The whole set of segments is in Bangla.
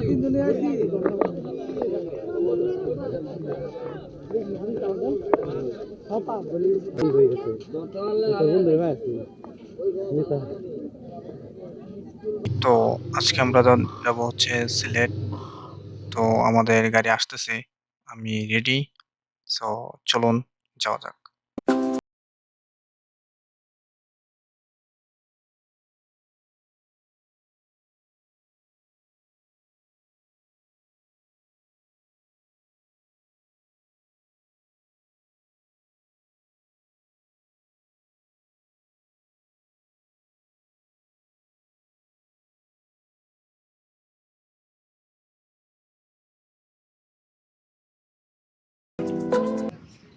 তো আজকে আমরা যাব হচ্ছে সিলেট। তো আমাদের গাড়ি আসতেছে। আমি রেডি। সো চলুন যাওয়া যাক।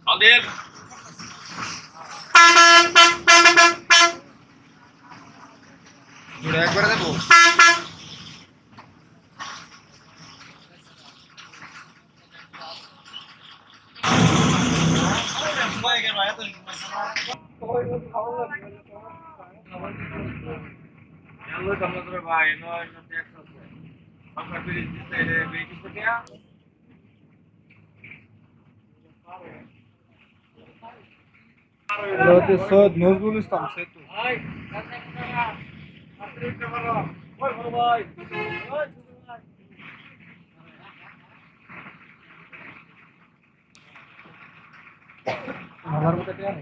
আমাদের একবারে দেবো। সৈয়দ নজরুল ইসলাম সেতু। আমার মতো কেন?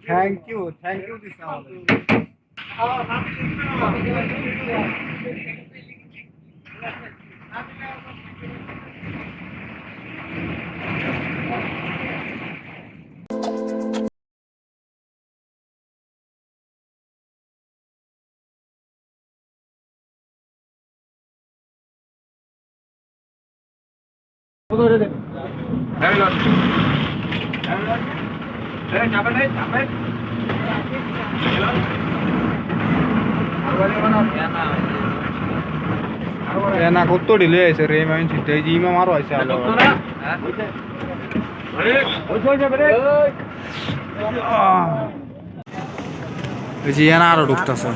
থ্যাংক ইউ দিস আমাদের। না কত ডিলে আছে রে মাইন সিদ্ধ জি মা মারো আছে আলো জি না আরো ঢুকতেছে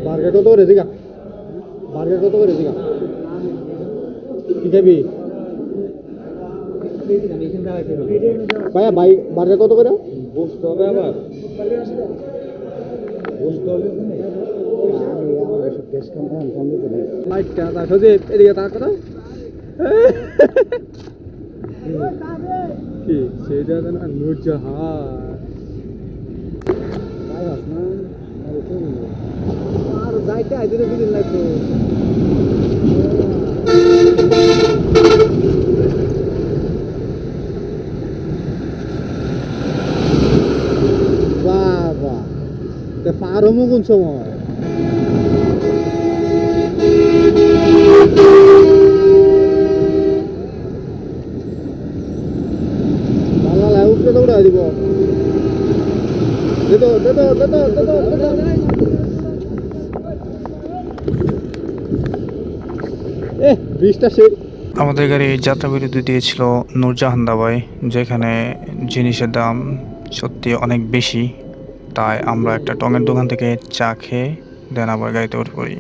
বার্গার কত করে দিগা বার্গার কত করে দিগা কি খাবি ভাইয়া ভাই বার্গার কত করে বসতে হবে আবার বসতে হবে লাইটটা দেখো যে এদিকে তাকা করো কি সেইটা না নূরজাহান ভাই আস না আর যাইতে আইতে দিন লাগতো বাবা তে ফারমু কোন সময় বালা লাউস কে দৌড়া দিব দে এ 20টা সে আমাদের গাড়ি যাত্রা বিরতি দিয়েছিল নূরজাহান দাবায়, যেখানে জিনিসের দাম সত্যি অনেক বেশি। তাই আমরা একটা টঙের দোকান থেকে চা খেয়ে দেন আবার গাড়িতে উঠে পড়ি।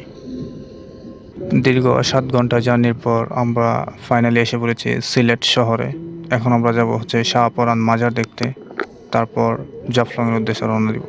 দীর্ঘ 7 ঘন্টা জার্নির পর আমরা ফাইনালি এসে পড়েছি সিলেট শহরে। এখন আমরা যাব হচ্ছে শাহপরান মাজার দেখতে, তারপর জাফলংয়ের উদ্দেশ্যে রওনা দিব।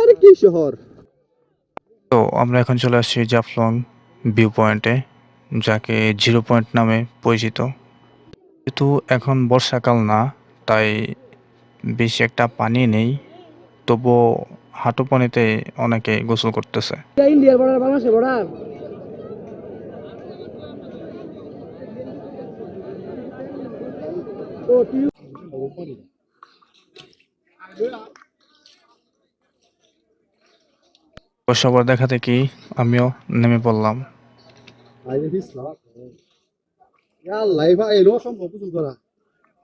আরে কি শহর? তো আমরা এখন চলে আসছি জাফলং ভিউ পয়েন্টে, যাকে জিরো পয়েন্ট নামে পরিচিত। যেহেতু এখন বর্ষাকাল না, তাই বেশি একটা পানি নেই, তবুও হাঁটু পানিতে অনেকে গোসল করতেছে। ইন্ডিয়ার বর্ডার, বাংলাদেশের বর্ডার। সবার দেখা দেখি আমিও নেমে পড়লাম। লাইভা এলো সম্ভব গোসল করা,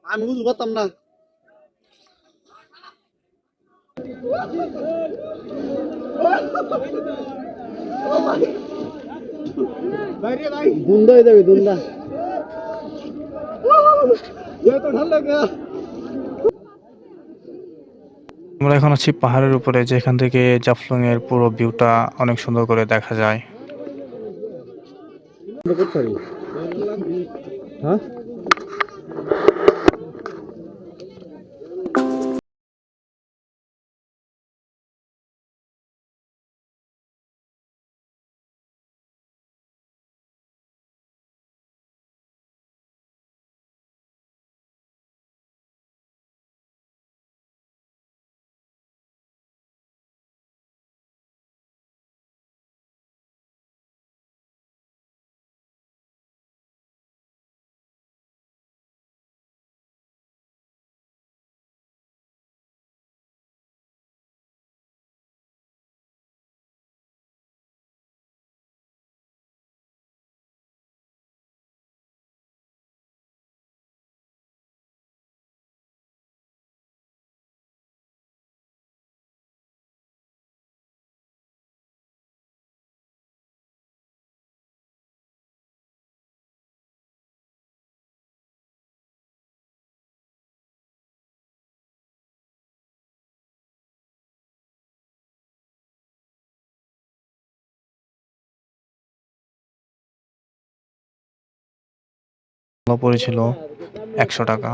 আমি গোসল করতাম না। দুন্দা হয়ে যাবে, দুন্দা। তো ঠান্ডা কে। আমরা এখন আছি পাহাড়ের উপরে, যেখান থেকে জাফলং এর পুরো ভিউটা অনেক সুন্দর করে দেখা যায়। হ্যাঁ, পড়েছিল 100 টাকা।